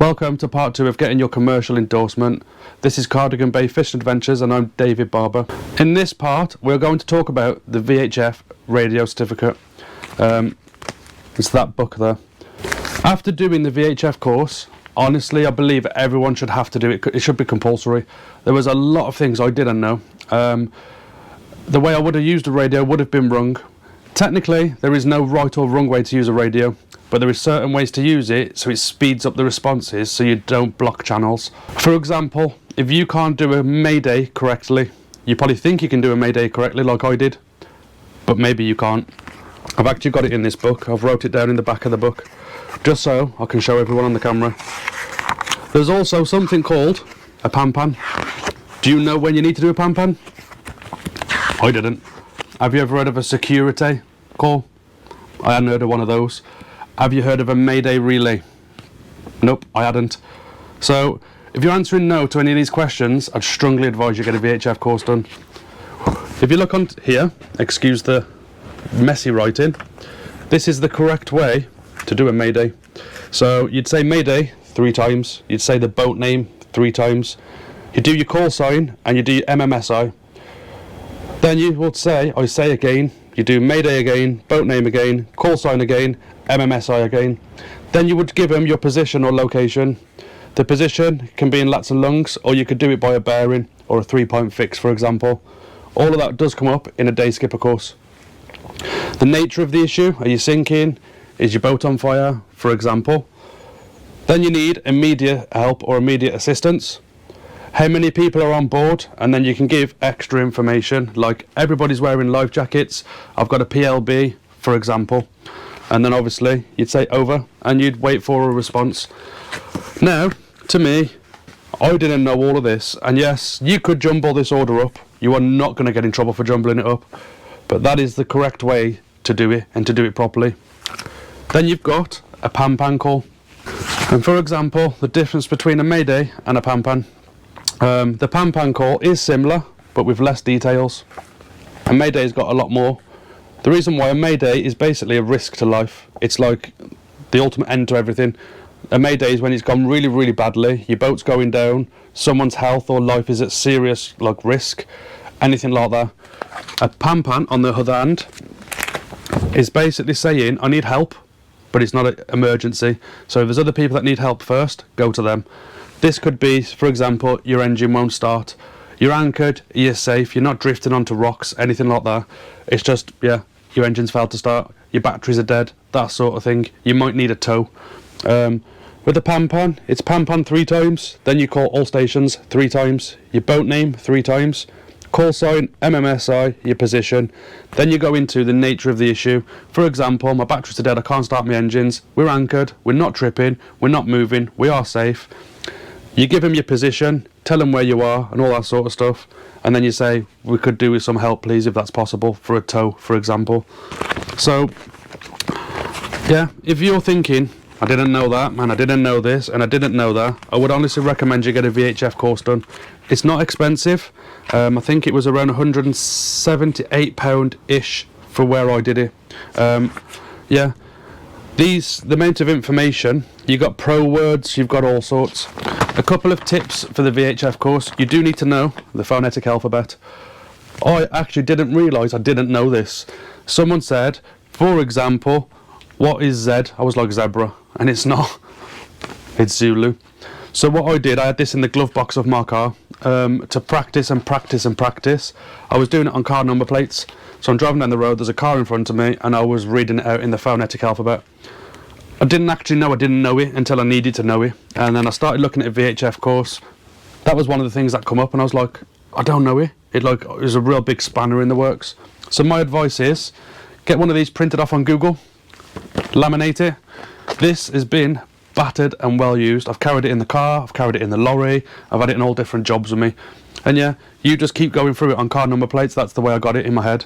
Welcome to part 2 of getting your commercial endorsement. This is Cardigan Bay Fishing Adventures and I'm David Barber. In this part we're going to talk about the VHF radio certificate. It's that book there. After doing the VHF course, honestly I believe everyone should have to do it. It should be compulsory. There was a lot of things I didn't know. The way I would have used a radio would have been wrong. Technically there is no right or wrong way to use a radio, but there is certain ways to use it so it speeds up the responses so you don't block channels. For example, if you can't do a Mayday correctly, you probably think you can do a Mayday correctly like I did, but maybe you can't. I've actually got it in this book. I've wrote it down in the back of the book just so I can show everyone on the camera. There's also something called a pan-pan. Do you know when you need to do a pan-pan? I didn't. Have you ever heard of a security call? I hadn't heard of one of those. Have you heard of a Mayday relay? Nope, I hadn't. So, if you're answering no to any of these questions, I'd strongly advise you get a VHF course done. If you look on here, excuse the messy writing, this is the correct way to do a Mayday. So, you'd say Mayday 3 times, you'd say the boat name 3 times, you do your call sign and you do your MMSI. Then you would say, I say again, you do Mayday again, boat name again, call sign again, MMSI again. Then you would give them your position or location. The position can be in lats and lungs, or you could do it by a bearing or a 3-point fix, for example. All of that does come up in a day skipper course. The nature of the issue, are you sinking? Is your boat on fire, for example? Then you need immediate help or immediate assistance. How many people are on board, and then you can give extra information like everybody's wearing life jackets, I've got a PLB, for example. And then obviously you'd say over and you'd wait for a response. Now, to me, I didn't know all of this, and yes, you could jumble this order up. You are not going to get in trouble for jumbling it up, but that is the correct way to do it and to do it properly. Then you've got a pan-pan call. And for example, the difference between a Mayday and a pan-pan. The pan-pan call is similar, but with less details. A Mayday's got a lot more. The reason why a Mayday is basically a risk to life. It's like the ultimate end to everything. A Mayday is when it's gone really, really badly, your boat's going down, someone's health or life is at serious risk, anything like that. A pan-pan, on the other hand, is basically saying, I need help, but it's not an emergency. So if there's other people that need help first, go to them. This could be, for example, your engine won't start. You're anchored, you're safe, you're not drifting onto rocks, anything like that. It's just, yeah, your engine's failed to start, your batteries are dead, that sort of thing. You might need a tow. With the pan-pan, it's pan-pan 3 times, then you call all stations 3 times, your boat name 3 times, call sign, MMSI, your position. Then you go into the nature of the issue. For example, my batteries are dead, I can't start my engines, we're anchored, we're not tripping, we're not moving, we are safe. You give them your position, tell them where you are and all that sort of stuff, and then you say, we could do with some help please if that's possible, for a tow, for example. So, yeah, if you're thinking, I didn't know that, man, I didn't know this, and I didn't know that, I would honestly recommend you get a VHF course done. It's not expensive. I think it was around £178-ish for where I did it. Yeah. The amount of information, you got pro words, you've got all sorts. A couple of tips for the VHF course. You do need to know the phonetic alphabet. I actually didn't realise I didn't know this. Someone said, for example, what is Z? I was like, zebra, and it's not. It's Zulu. So what I did, I had this in the glove box of my car to practice and practice and practice. I was doing it on car number plates. So I'm driving down the road, there's a car in front of me, and I was reading it out in the phonetic alphabet. I didn't actually know I didn't know it until I needed to know it. And then I started looking at a VHF course. That was one of the things that come up, and I was like, I don't know it. It was a real big spanner in the works. So my advice is, get one of these printed off on Google, laminate it. This has been battered and well used. I've carried it in the car, I've carried it in the lorry, I've had it in all different jobs with me. And yeah, you just keep going through it on car number plates. That's the way I got it in my head.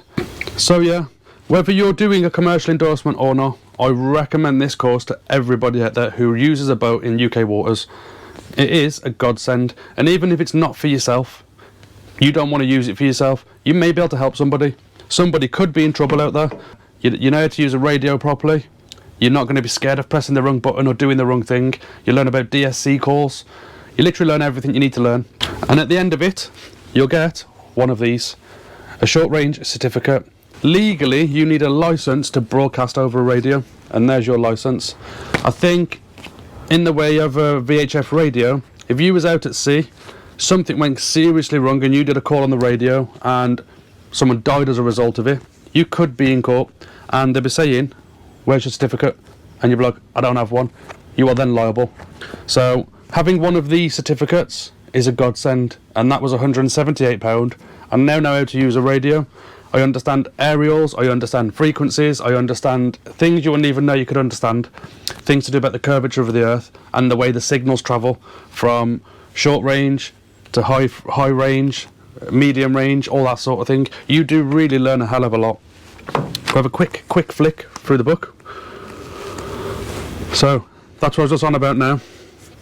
So yeah, whether you're doing a commercial endorsement or not, I recommend this course to everybody out there who uses a boat in UK waters. It is a godsend, and even if it's not for yourself, you don't want to use it for yourself, you may be able to help somebody. Somebody could be in trouble out there. You know how to use a radio properly, You're not going to be scared of pressing the wrong button or doing the wrong thing. You learn about DSC calls. You literally learn everything you need to learn. And at the end of it, you'll get one of these, a short range certificate. Legally, you need a license to broadcast over a radio, and there's your license. I think in the way of a VHF radio, if you was out at sea, something went seriously wrong and you did a call on the radio and someone died as a result of it, you could be in court and they'd be saying, where's your certificate? And you'd be like, I don't have one. You are then liable. So having one of these certificates is a godsend, and that was £178. I now know how to use a radio. I understand aerials, I understand frequencies, I understand things you wouldn't even know you could understand, things to do about the curvature of the earth and the way the signals travel from short range to high range, medium range, all that sort of thing. You do really learn a hell of a lot. We'll have a quick flick through the book. So that's what I was just on about now.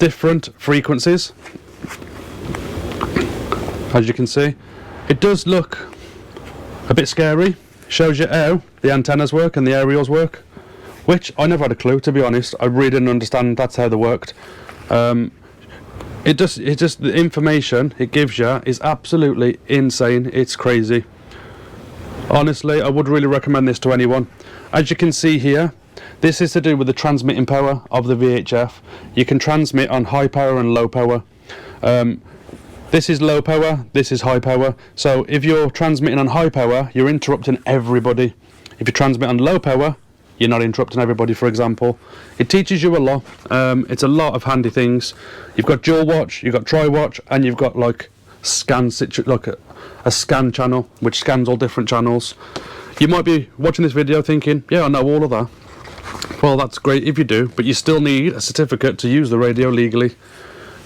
Different frequencies. As you can see, it does look a bit scary. Shows you how the antennas work and the aerials work, which I never had a clue, to be honest. I really didn't understand that's how they worked. It just the information it gives you is absolutely insane. It's crazy. Honestly, I would really recommend this to anyone. As you can see here, this is to do with the transmitting power of the VHF. You can transmit on high power and low power. This is low power, this is high power. So if you're transmitting on high power, you're interrupting everybody. If you transmit on low power, you're not interrupting everybody, for example. It teaches you a lot. It's a lot of handy things. You've got dual watch, you've got tri watch, and you've got like a scan channel, which scans all different channels. You might be watching this video thinking, yeah, I know all of that. Well, that's great if you do, but you still need a certificate to use the radio legally.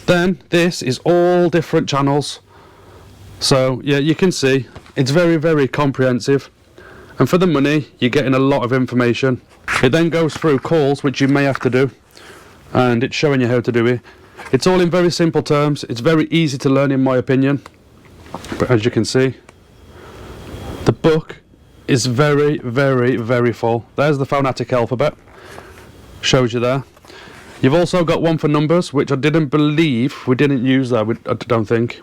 Then this is all different channels. So yeah, you can see it's very, very comprehensive. And for the money, you're getting a lot of information. It then goes through calls, which you may have to do, and it's showing you how to do it. It's all in very simple terms. It's very easy to learn, in my opinion. But as you can see, the book is very, very, very full. There's the phonetic alphabet. Shows you there. You've also got one for numbers, which I didn't believe we didn't use that. I don't think.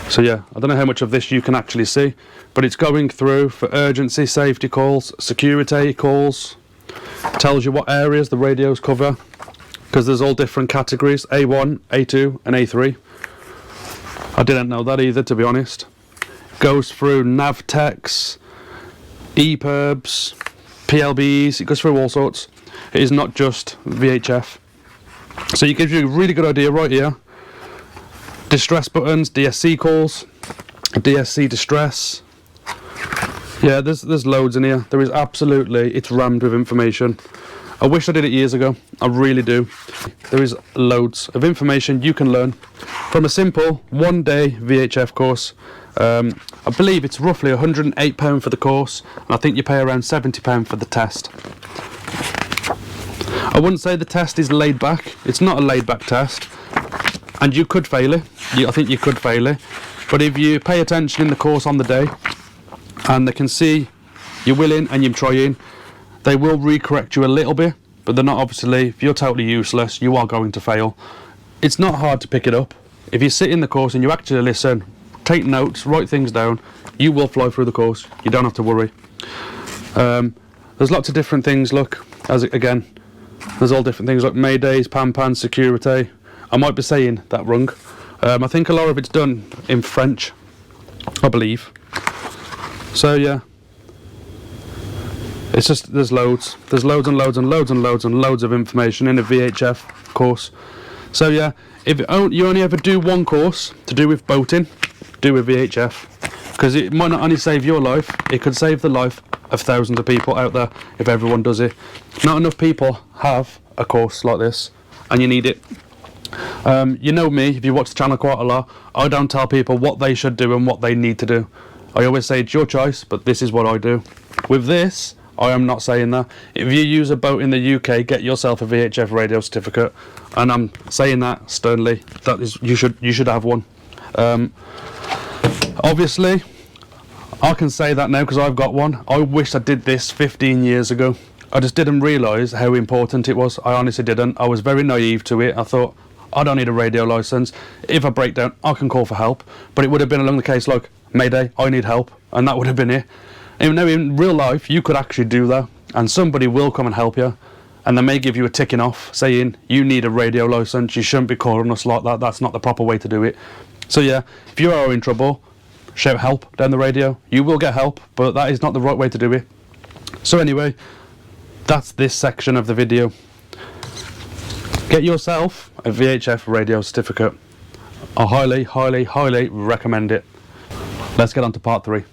So yeah, I don't know how much of this you can actually see, but it's going through for urgency, safety calls, security calls. Tells you what areas the radios cover, because there's all different categories: A1, A2 and A3. I didn't know that either, to be honest. Goes through Navtex, EPIRBs, PLBs. It goes through all sorts. It is not just VHF. So it gives you a really good idea right here. Distress buttons, DSC calls, DSC distress. Yeah, there's loads in here. There is absolutely, it's rammed with information. I wish I did it years ago. I really do. There is loads of information you can learn from a simple one-day VHF course. I believe it's roughly £108 for the course, and I think you pay around £70 for the test. I wouldn't say the test is laid back. It's not a laid back test, and you could fail it. I think you could fail it, but if you pay attention in the course on the day and they can see you're willing and you're trying, they will recorrect you a little bit, but they're not, obviously, if you're totally useless, you are going to fail. It's not hard to pick it up. If you sit in the course and you actually listen, take notes, write things down, you will fly through the course. You don't have to worry. There's lots of different things. Look, again, there's all different things like Maydays, Pan, security. I might be saying that wrong. I think a lot of it's done in French, I believe. So yeah, it's just there's loads and loads and loads and loads and loads of information in a VHF course. So yeah, if you only ever do one course to do with boating, do with VHF, because it might not only save your life, it could save the life of thousands of people out there if everyone does it. Not enough people have a course like this, and you need it. You know me, if you watch the channel quite a lot, I don't tell people what they should do and what they need to do. I always say it's your choice, but this is what I do. With this, I am not saying that. If you use a boat in the UK, get yourself a VHF radio certificate, and I'm saying that sternly. That is, you should have one. Obviously, I can say that now because I've got one. I wish I did this 15 years ago. I just didn't realise how important it was. I honestly didn't. I was very naive to it. I thought, I don't need a radio licence. If I break down, I can call for help. But it would have been along the case like, Mayday, I need help. And that would have been it. Even though in real life, you could actually do that. And somebody will come and help you. And they may give you a ticking off saying, you need a radio licence. You shouldn't be calling us like that. That's not the proper way to do it. So yeah, if you are in trouble, shout help down the radio. You will get help, but that is not the right way to do it. So anyway, that's this section of the video. Get yourself a VHF radio certificate. I highly, highly, highly recommend it. Let's get on to part 3.